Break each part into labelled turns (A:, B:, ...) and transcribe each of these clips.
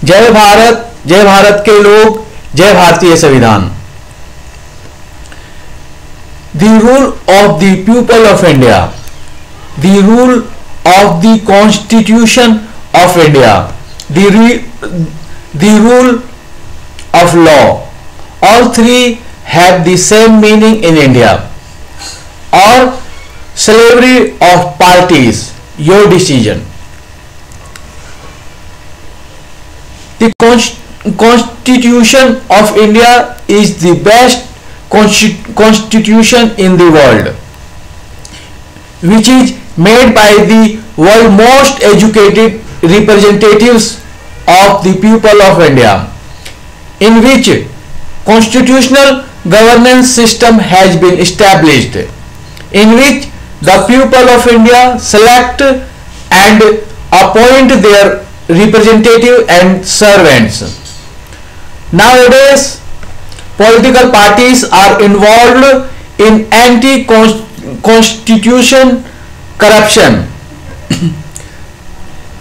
A: जय भारत, जय भारत के लोग, जय भारतीय संविधान। The rule of the people of India, the rule of the Constitution of India, the rule of law, all three have the same meaning in India. Or slavery of parties, your decision. The Constitution of India is the best constitution in the world, which is made by the world's most educated representatives of the people of India, in which constitutional governance system has been established, in which the people of India select and appoint their representative and servants. Nowadays, political parties are involved in anti-constitution corruption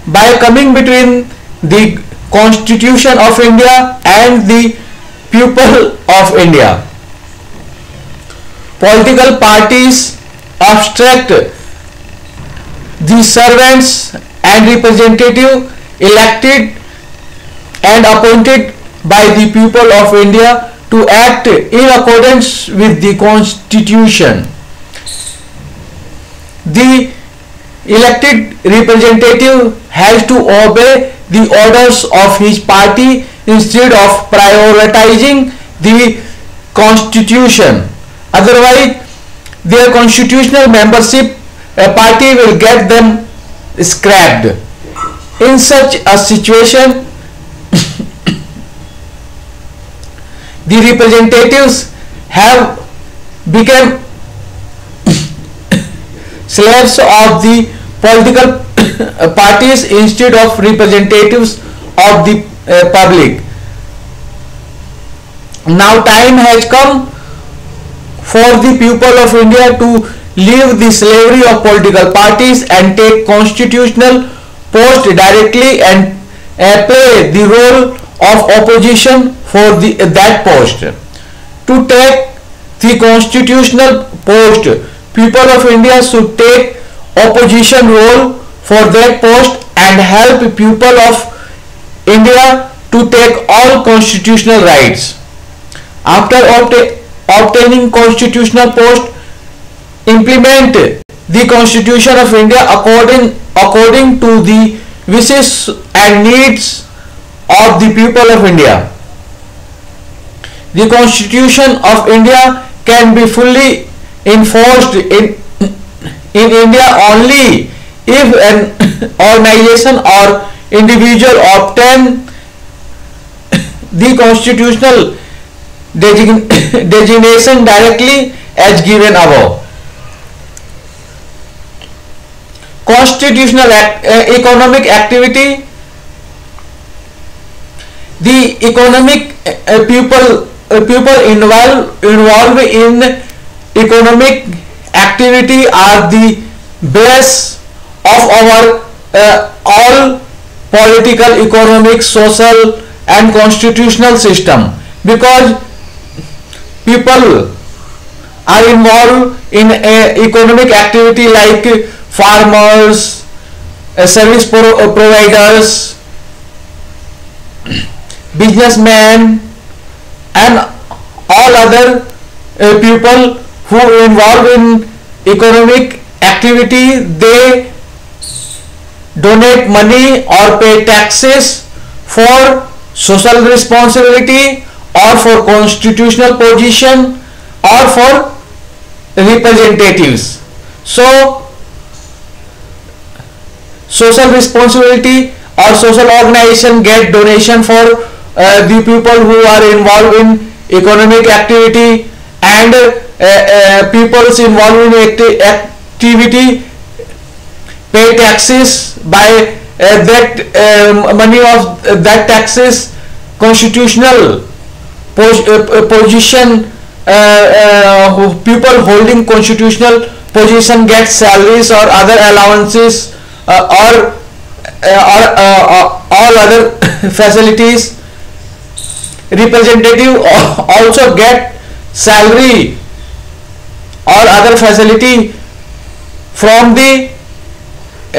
A: by coming between the Constitution of India and the people of India. Political parties obstruct the servants and representative elected and appointed by the people of India to act in accordance with the Constitution. The elected representative has to obey the orders of his party instead of prioritizing the Constitution. Otherwise, their constitutional membership party will get them scrapped. In such a situation, the representatives have become slaves of the political parties instead of representatives of the public. Now time has come for the people of India to leave the slavery of political parties and take constitutional post directly and play the role of opposition for that post. To take the constitutional post, people of India should take opposition role for that post and help people of India to take all constitutional rights. After obtaining constitutional post, implement the Constitution of India according to the wishes and needs of the people of India. The Constitution of India can be fully enforced in India only if an organization or individual obtain the constitutional designation directly as given above. Constitutional economic activity. The economic people involved in economic activity are the base of our all political, economic, social and constitutional system, because people are involved in economic activity like farmers, service providers, businessmen and all other people who involved in economic activity. They donate money or pay taxes for social responsibility or for constitutional position or for representatives. So social responsibility or social organization get donation for the people who are involved in economic activity, and peoples involved in activity pay taxes. By that money of that taxes, constitutional position, people holding constitutional position get salaries or other allowances or all other facilities. Representative also get salary or other facility from the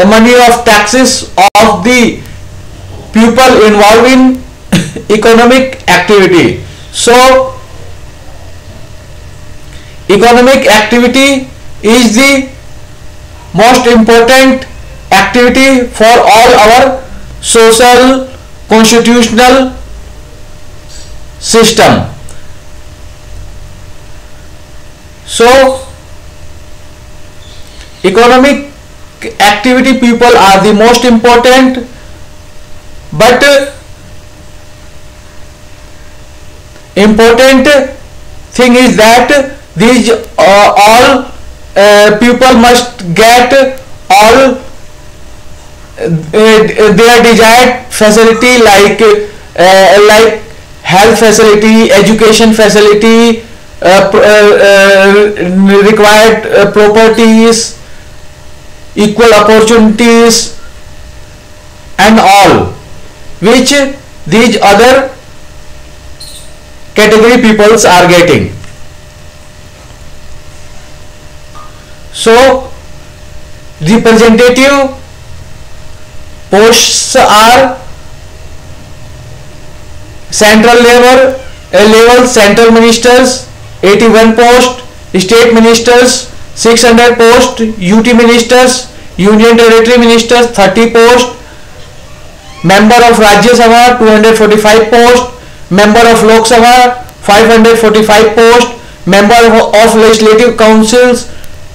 A: money of taxes of the people involved in economic activity. So economic activity is the most important activity for all our social constitutional system. So economic activity people are the most important, but important thing is that these all people must get all their desired facility, like health facility, education facility, required properties, equal opportunities and all, which these other category peoples are getting. So representative posts are central level central ministers 81 post, state ministers 600 post, UT ministers union territory ministers 30 post, member of Rajya Sabha 245 post, member of Lok Sabha 545 post, member of legislative councils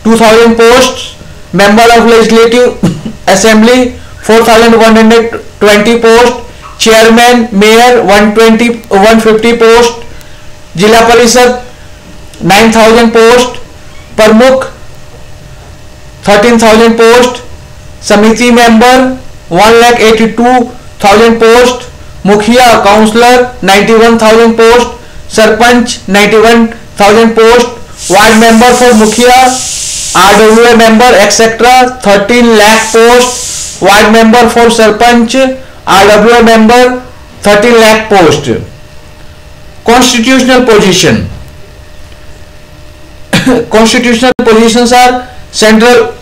A: 2000 posts, member of legislative assembly 4120 post, chairman mayor 150 post, जिला परिषद 9000 post, प्रमुख 13000 post, samiti member 1,82,000 post, mukhiya councillor 91,000 post, sarpanch 91,000 post, ward member for mukhiya, RWA member etc 13 lakh post, ward member for sarpanch, RWA member 13 lakh post. Constitutional position. Constitutional positions are central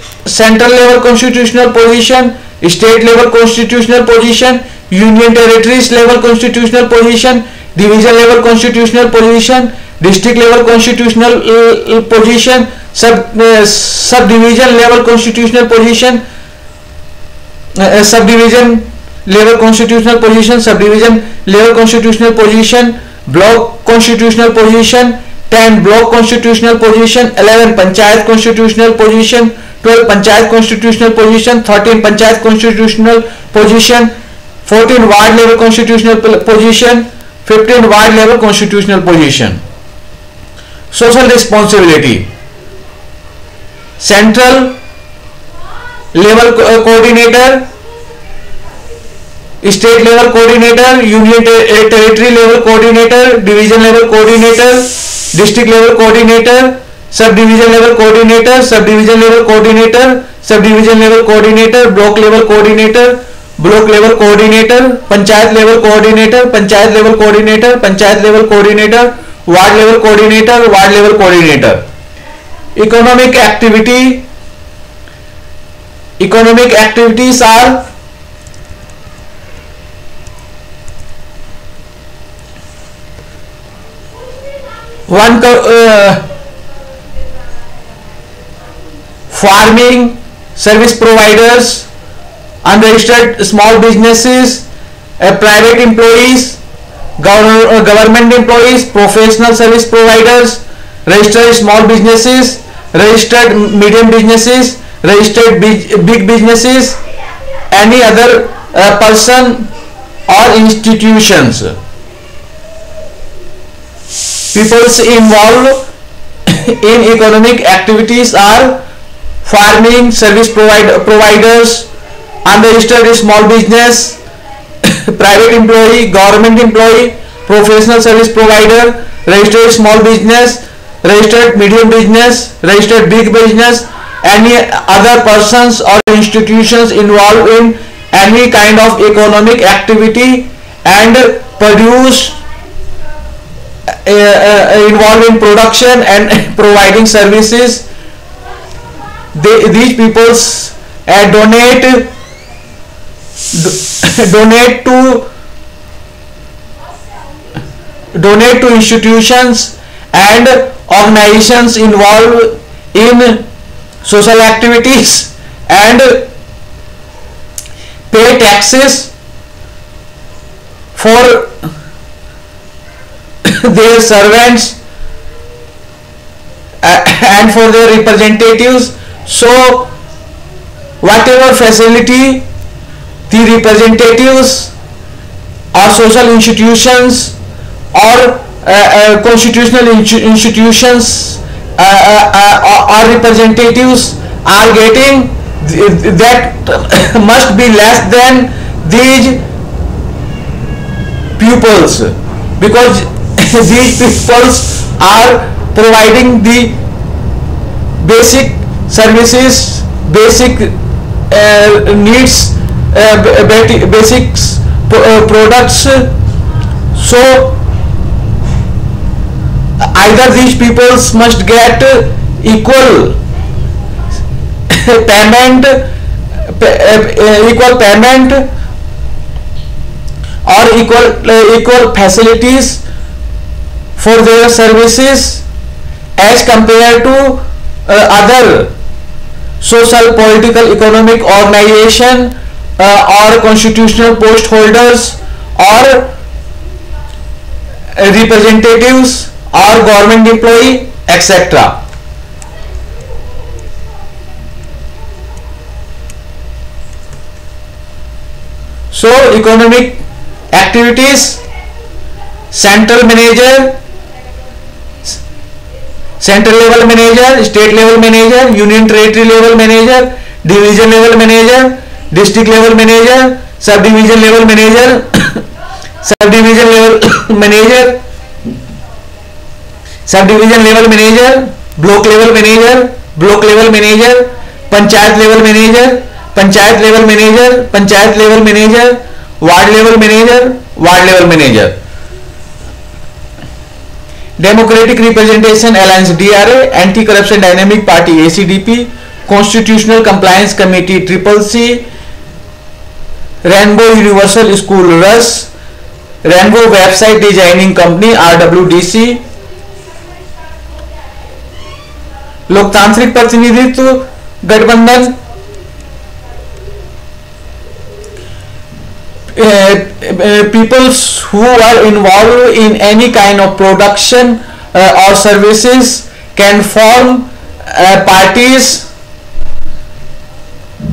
A: level constitutional position, state level constitutional position, union territories level constitutional position, division level constitutional position, district level constitutional position, subdivision level constitutional position, subdivision level constitutional position, subdivision level constitutional position, block constitutional position, 10 block constitutional position, 11 panchayat constitutional position, 12 panchayat constitutional position, 13 panchayat constitutional position, 14 ward level constitutional position, 15 ward level constitutional position. Social responsibility. Central level coordinator, state level coordinator, union territory level coordinator, division level coordinator, district level coordinator, subdivision level coordinator, subdivision level coordinator, subdivision level coordinator, block level coordinator, block level coordinator, panchayat level coordinator, panchayat level coordinator, panchayat level coordinator, ward level coordinator, ward level coordinator. Economic activity. Economic activities are farming, service providers, unregistered small businesses, private employees, government employees, professional service providers, registered small businesses, registered medium businesses, registered big businesses, any other person or institutions. People involved in economic activities are farming, service providers, unregistered small business, private employee, government employee, professional service provider, registered small business, registered medium business, registered big business, any other persons or institutions involved in any kind of economic activity and produce involved in production and providing services. These peoples donate donate to institutions and organizations involved in social activities and pay taxes for their servants and for their representatives. So whatever facility the representatives or social institutions or constitutional institutions or representatives are getting, that must be less than these pupils, because these pupils are providing the basic services, basic needs, basic products. So either these peoples must get equal payment, or equal facilities for their services as compared to other social, political, economic organization or constitutional post holders or representatives or government employee, etc. So economic activities: central manager, central level manager, state level manager, union territory level manager, division level manager, district level manager, subdivision level manager, subdivision level manager, subdivision level manager, block level manager, block level manager, panchayat level manager, panchayat level manager, panchayat level manager, ward level manager, ward level manager. Democratic Representation Alliance DRA, Anti-Corruption Dynamic Party ACDP, Constitutional Compliance Committee CCC, Rainbow Universal School RUS, Rainbow Website Designing Company RWDC, लोकतांत्रिक प्रतिनिधित्व गठबंधन, peoples who are involved in any kind of production or services can form parties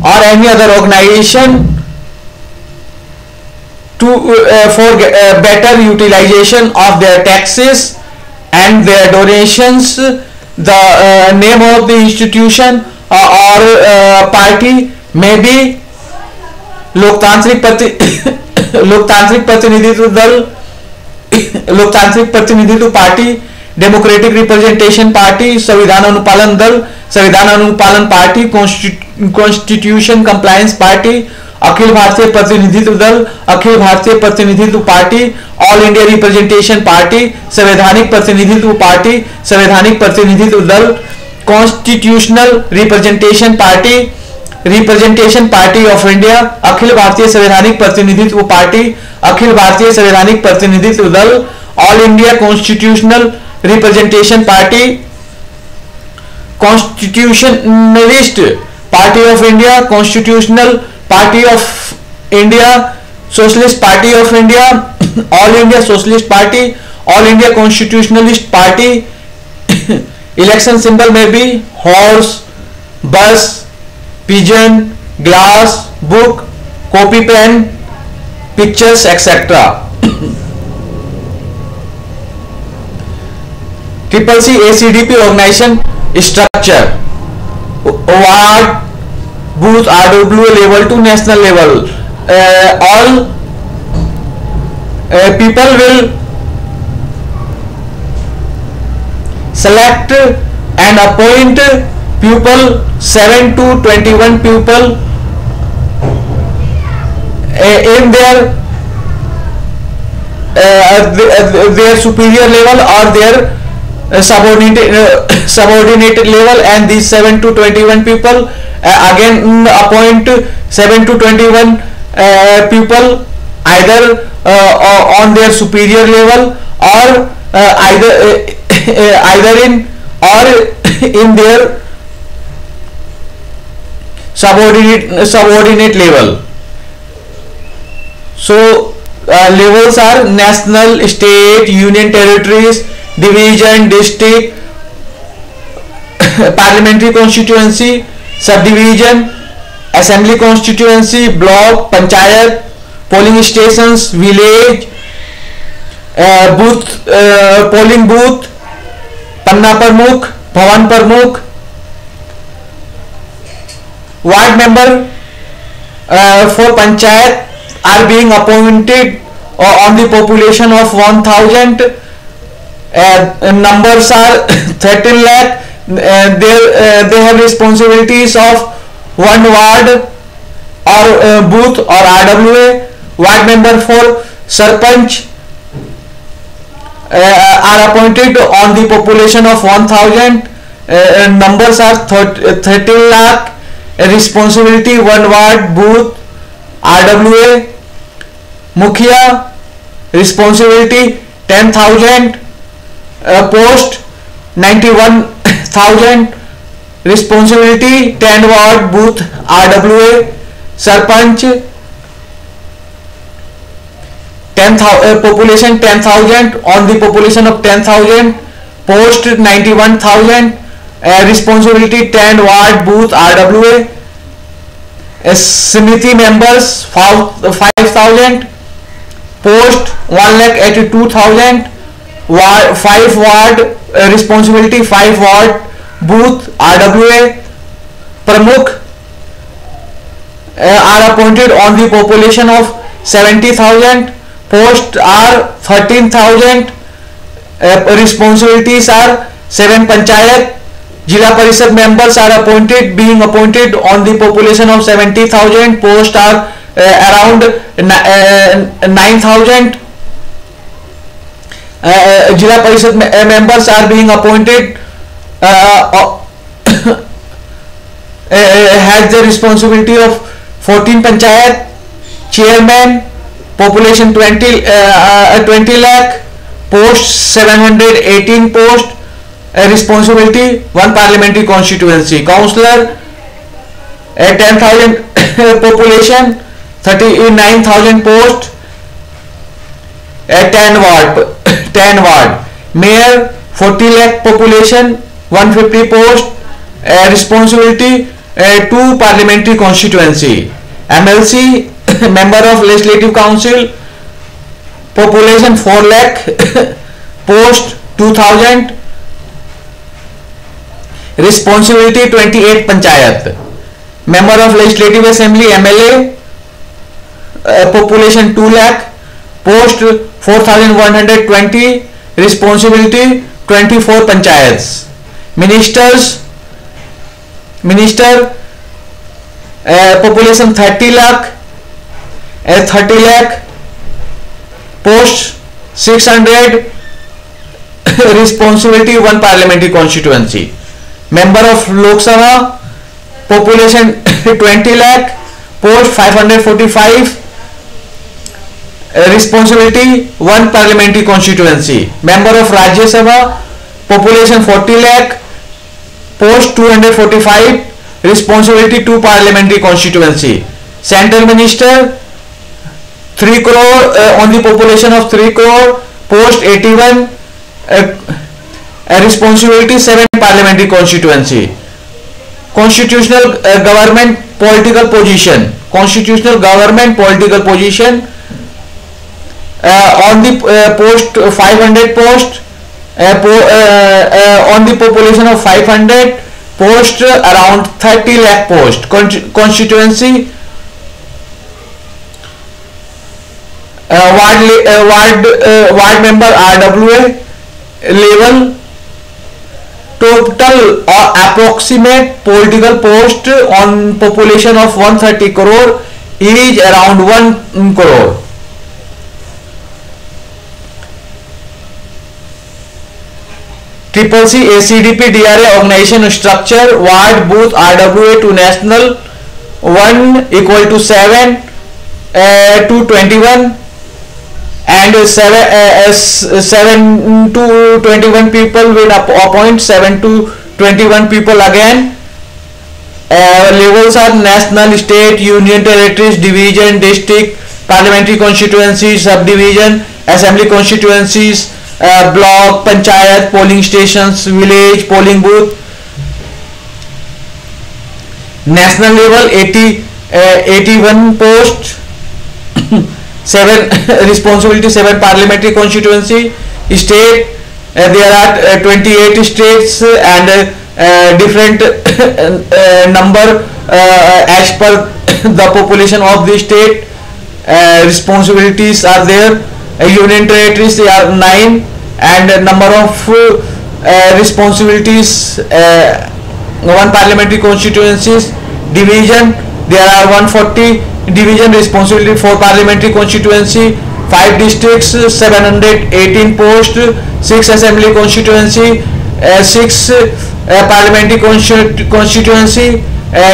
A: or any other organization to for better utilization of their taxes and their donations. The name of the institution or party may be लोकतांत्रिक प्रतिनिधित्व दल, लोकतांत्रिक प्रतिनिधित्व party, democratic representation party, संविधान अनुपालन दल, संविधान अनुपालन पार्टी, कॉन्स्टिट्यूशन कंप्लायंस पार्टी, अखिल भारतीय प्रतिनिधित्व दल, अखिल भारतीय प्रतिनिधित्व party, all India representation party, संवैधानिक प्रतिनिधित्व पार्टी, संवैधानिक प्रतिनिधित्व दल, constitutional representation party, representation party of India, अखिल भारतीय संवैधानिक प्रतिनिधित्व पार्टी, अखिल भारतीय संवैधानिक प्रतिनिधित्व दल, all India constitutional representation party, constitutionalist party of India, constitutional party of India, socialist party of India, all India socialist party, all India constitutionalist party. Election symbol में भी हॉर्स, बस, pigeon, glass, book, copy pen, pictures, etc. CCC ACDP organization structure: ward, booth, RWA level to national level. All people will select and appoint pupil, 7 to 21 pupil in their their superior level or their subordinate level, and these 7 to 21 people again appoint 7 to 21 people either on their superior level or either in or in their subordinate level. So levels are national, state, union territories, division, district, parliamentary constituency, subdivision, assembly constituency, block, panchayat, polling stations, village, booth, polling booth, panna pramukh, bhavan pramukh. Ward member for panchayat are being appointed on the population of 1000. Numbers are 13 lakh. They have responsibilities of one ward or booth or RWA. Ward member for sarpanch are appointed on the population of 1000. Numbers are 13 lakh. Responsibility one ward, booth, RWA. Mukhia responsibility 10,000. Post 91,000. Responsibility 10 ward, booth, RWA. Sarpanch 10,000, population 10,000, on the population of 10,000. Post 91,000. Responsibility 10 ward, booth, RWA. Samiti members 5,000. Post 1,82,000. 5 ward, responsibility 5 ward, booth, RWA. Pramukh are appointed on the population of 70,000. Post are 13,000. Responsibilities are 7 panchayat. Jila Parishad members are being appointed on the population of 70,000. Posts are around 9,000. Jila Parishad members are being appointed has the responsibility of 14 panchayat. Chairman population 20 lakh. Post 718 post. Responsibility one parliamentary constituency. Councillor 10,000 population, 39,000 post, 10 ward. Mayor 40 lakh population, 150 post. Responsibility 2 parliamentary constituency. MLC member of legislative council, population 4 lakh, post 2,000. Responsibility 28 panchayat. Member of legislative assembly, MLA, population 2 lakh, post 4,120. Responsibility 24 panchayats. Minister population 30 lakh, post 600. Responsibility one parliamentary constituency. Member of Lok Sabha, population 20 lakh, post 545. Responsibility one parliamentary constituency. Member of Rajya Sabha, population 40 lakh, post 245. Responsibility 2 parliamentary constituency. Central Minister 3 crore on the population of 3 crore, post 81. Responsibility 7 parliamentary constituency. Constitutional government political position. Constitutional government political position on the post 500 post, on the population of 500, post around 30 lakh post. Constituency ward member RWA level. Total or approximate political post on population of 130 crore is around 1 crore. Triple C, ACDP, DRA organization structure, ward, booth, RWA to national, 1 equal to 7 to 21, and 7 to 21 people will appoint 7 to 21 people again. Levels are national, state, union territories, division, district, parliamentary constituencies, subdivision, assembly constituencies, block, panchayat, polling stations, village, polling booth. National level 81 posts, 7 responsibility, 7 parliamentary constituency. State, there are 28 states and different number as per the population of the state. Responsibilities are there. Union territories, they are 9, and number of responsibilities, 1 parliamentary constituencies. Division, there are 140 division responsibility for parliamentary constituency. 5 districts, 718 posts, 6 assembly constituency, 6 parliamentary constituency,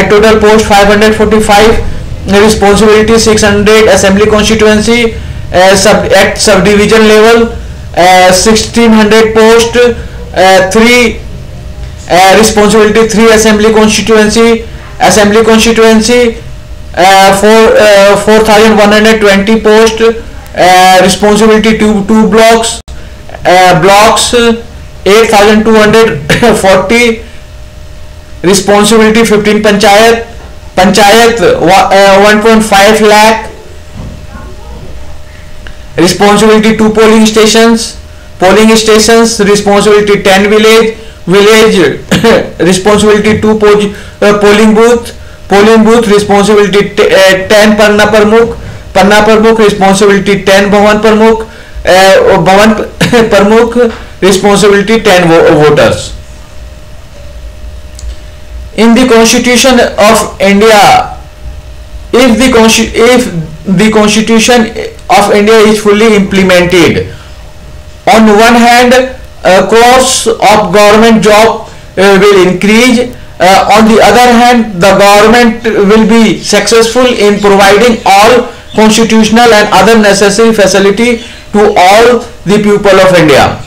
A: total post 545, responsibility 600, assembly constituency. At subdivision level, 1600 post, 3 responsibility, 3 assembly constituency. 4120 post, responsibility 2 blocks, 8240, responsibility 15 panchayat 1.5 lakh, responsibility 2 polling stations, responsibility 10 village responsibility 2 polling booth, responsibility 10 panna pramukh, responsibility 10 bhavan pramukh, responsibility 10 voters. In the Constitution of India, if the Constitution of India is fully implemented, on one hand, course of government job will increase. On the other hand, the government will be successful in providing all constitutional and other necessary facility to all the people of India.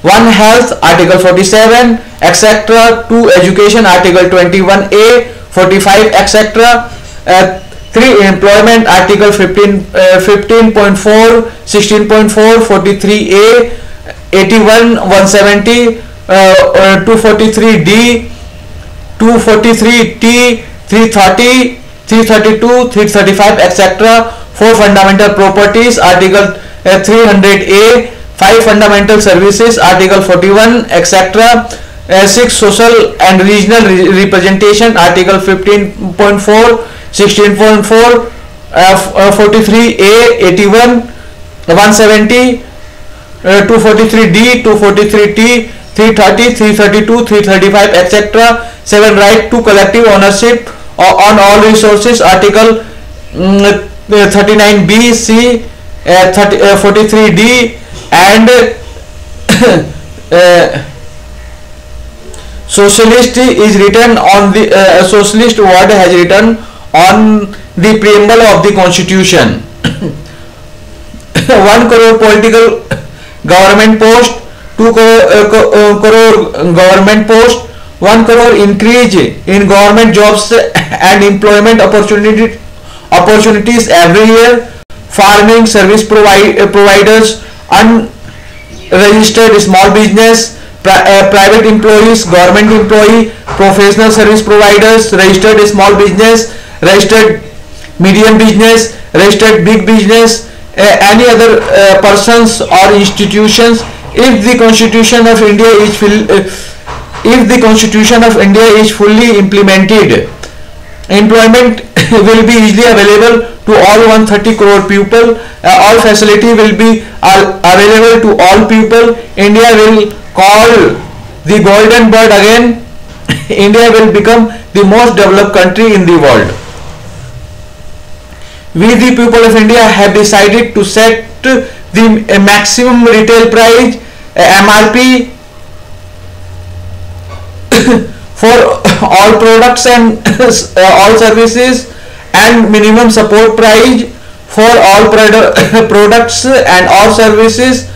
A: 1 health, article 47, etc. 2 education, article 21A, 45, etc. 3 employment, article 15.4, 16.4, 43A, 81, 170, 243D, 243T, 330, 332, 335, etc. 4 fundamental properties, article 300A, 5 fundamental services, article 41, etc. 6 social and regional representation, article 15.4, 16.4, 43A, 81, 170, 243D, 243T, 330, 332, 335, etc. 7 right to collective ownership on all resources, article 39B, C, 43D, and socialist is written on the socialist word has written on the preamble of the Constitution. 1 crore political government post, 2 crore government post, 1 crore increase in government jobs and employment opportunities every year. Farming, service providers, unregistered small business, private employees, government employee, professional service providers, registered small business, registered medium business, registered big business, any other persons or institutions. If the Constitution of India is fully implemented, employment will be easily available to all 130 crore people. All facility will be available to all people. India will call the golden bird again. India will become the most developed country in the world. We, the people of India, have decided to set the maximum retail price, MRP, for all products and all services, and minimum support price for all products and all services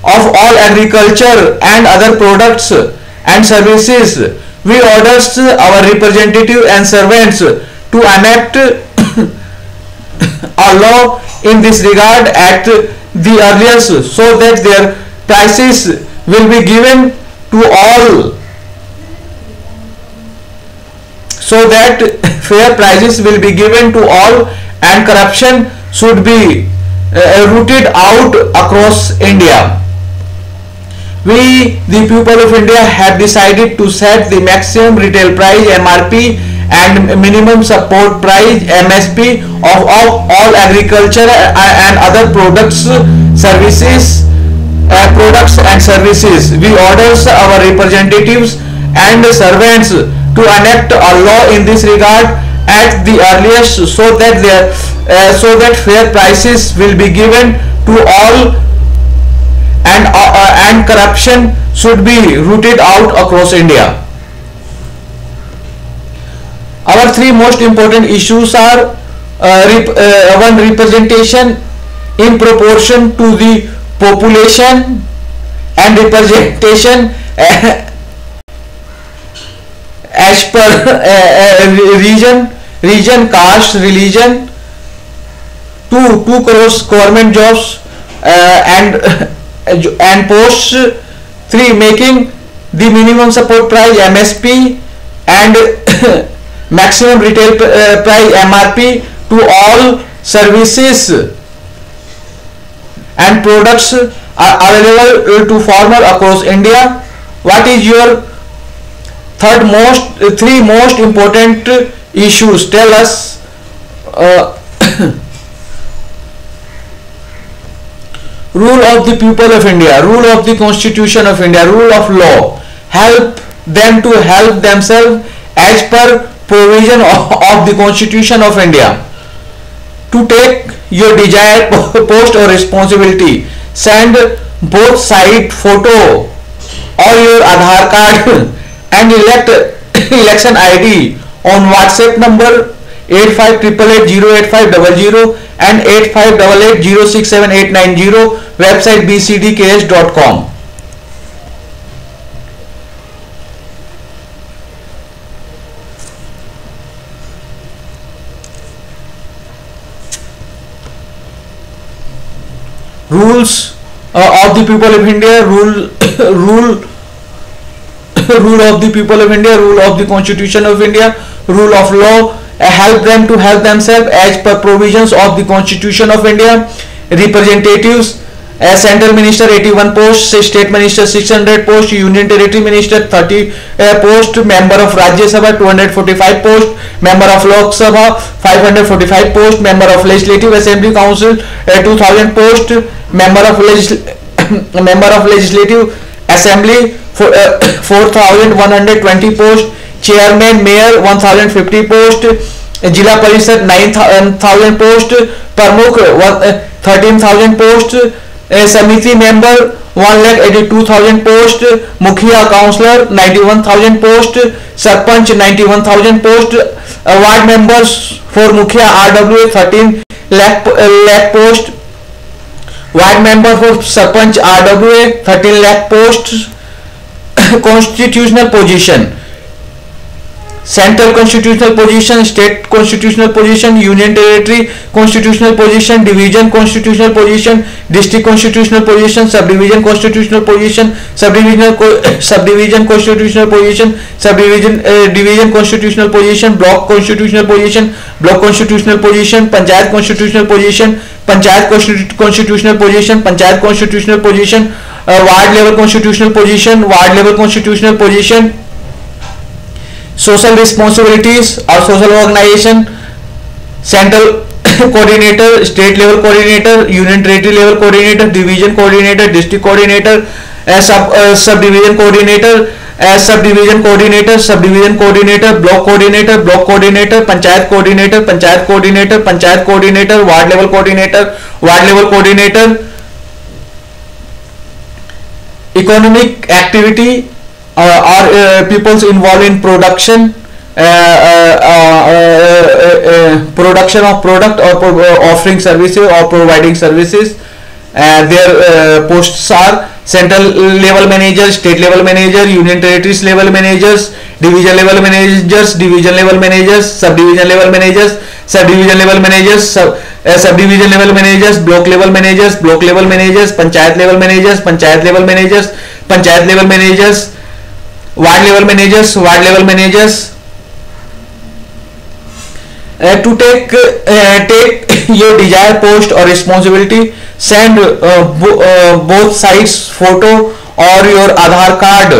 A: of all agriculture and other products and services. We orders our representative and servants to enact a law in this regard at the earliest, so that their prices will be given to all, so that fair prices will be given to all, and corruption should be rooted out across India. We, the people of India, have decided to set the maximum retail price (MRP) and minimum support price (MSP) of all agriculture and other products, services, We orders our representatives and servants to enact a law in this regard at the earliest, so that fair prices will be given to all, and corruption should be rooted out across India. Our three most important issues are one, representation in proportion to the population, and representation as per region, caste, religion. 2 crores government jobs and posts. 3, making the minimum support price (MSP) and maximum retail price (MRP) to all services and products are available to farmers across India. What is your three most important issues? Tell us. Rule of the people of India, rule of the Constitution of India, rule of law. Help them to help themselves as per provision of the Constitution of India. To take your desired post or responsibility, send both side photo or your Aadhaar card and election ID on WhatsApp number 8588085000 and 8588067890, website bcdks.com. Rules of the people of India, rule of the people of India, rule of the Constitution of India, rule of law. Help them to help themselves as per provisions of the Constitution of India. Representatives, Central Minister 81 posts, State Minister 600 posts, Union Territory Minister 30 posts, Member of Rajya Sabha 245 posts, Member of Lok Sabha 545 posts, Member of Legislative Assembly Council 2000 posts, Member of Legislative Assembly 4120 posts, Chairman Mayor 1050 posts, Jila Parishad 9000 posts, Pramukh 13,000 posts, Samiti Member 1,82,000 posts, Mukhiya Councillor 91,000 posts, Sarpanch 91,000 posts, Ward Members for Mukhiya RWA 13 lakh posts, Ward Member for Sarpanch RWA 13 lakh posts. Constitutional position: Central constitutional position, state constitutional position, union territory constitutional position, division constitutional position, district constitutional position, subdivision constitutional position, subdivision constitutional position, division constitutional position, block constitutional position, panchayat constitutional position, panchayat constitutional position, panchayat constitutional position, ward level constitutional position, social responsibilities or social organization: central coordinator, state level coordinator, union territory level coordinator, division coordinator, district coordinator, subdivision coordinator, block coordinator, panchayat coordinator, ward level coordinator. Economic activity or peoples involved in production, production of product, or offering services or providing services. Their posts are central level manager, state level manager, union territories level managers, division level managers, division level managers, subdivision level managers, subdivision level managers, subdivision level managers, block level managers, block level managers, panchayat level managers, panchayat level managers, panchayat level managers, ward level managers, ward level managers. To take your desired post or responsibility, send both sides photo or your Aadhaar card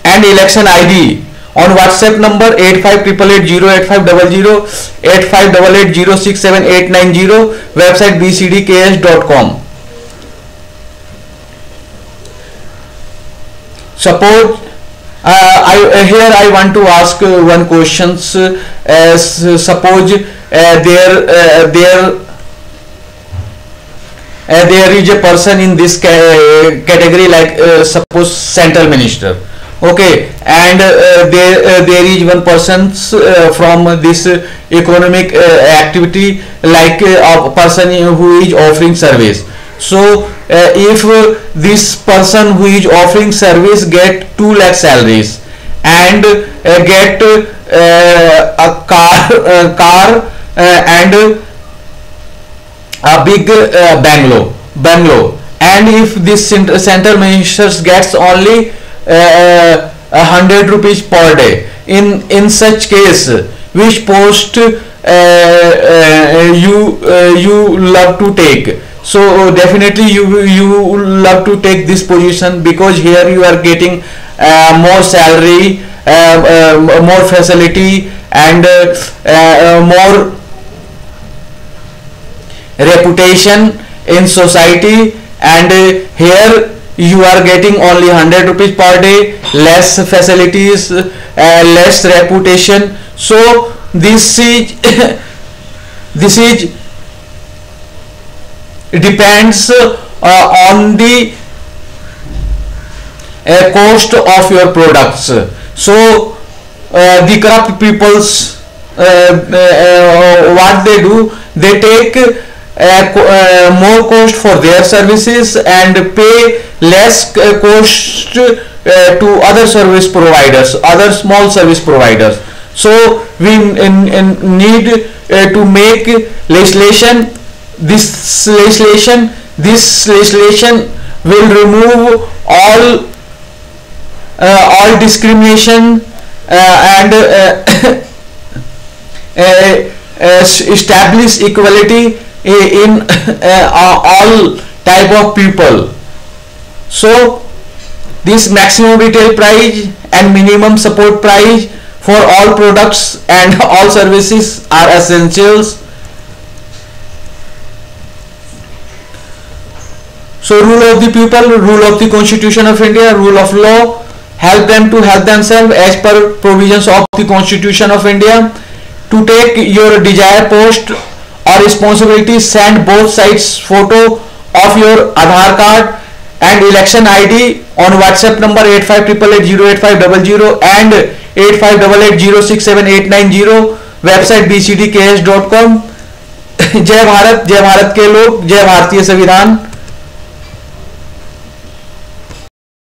A: and election ID on WhatsApp number 85880850, 8588067890, website bcdks.com. Suppose I want to ask one question. Suppose there is a person in this category, like suppose central minister, okay, and there is one person from this economic activity, like a person who is offering service. So if this person who is offering service get 2 lakh salaries and get a car and a big bungalow, and if this central minister gets only 100 rupees per day, in such case, which post you love to take? So definitely you love to take this position, because here you are getting more salary, more facility, and more reputation in society, and here you are getting only 100 rupees per day, less facilities, less reputation. So this is this is depends on the cost of your products. So the corrupt peoples, what they do, they take more cost for their services and pay less cost to other service providers, other small service providers. So we need to make legislation. This legislation will remove all discrimination and establish equality in all type of people. So this maximum retail price and minimum support price for all products and all services are essentials. So rule of the people, rule of the Constitution of India, rule of law, help them to help themselves as per provisions of the Constitution of India. To take your desired post or responsibility, send both sides photo of your Aadhaar card and election ID on WhatsApp number 85880850 and 8588067890, website bcdks.com. जय भारत के लोग, जय भारतीय संविधान।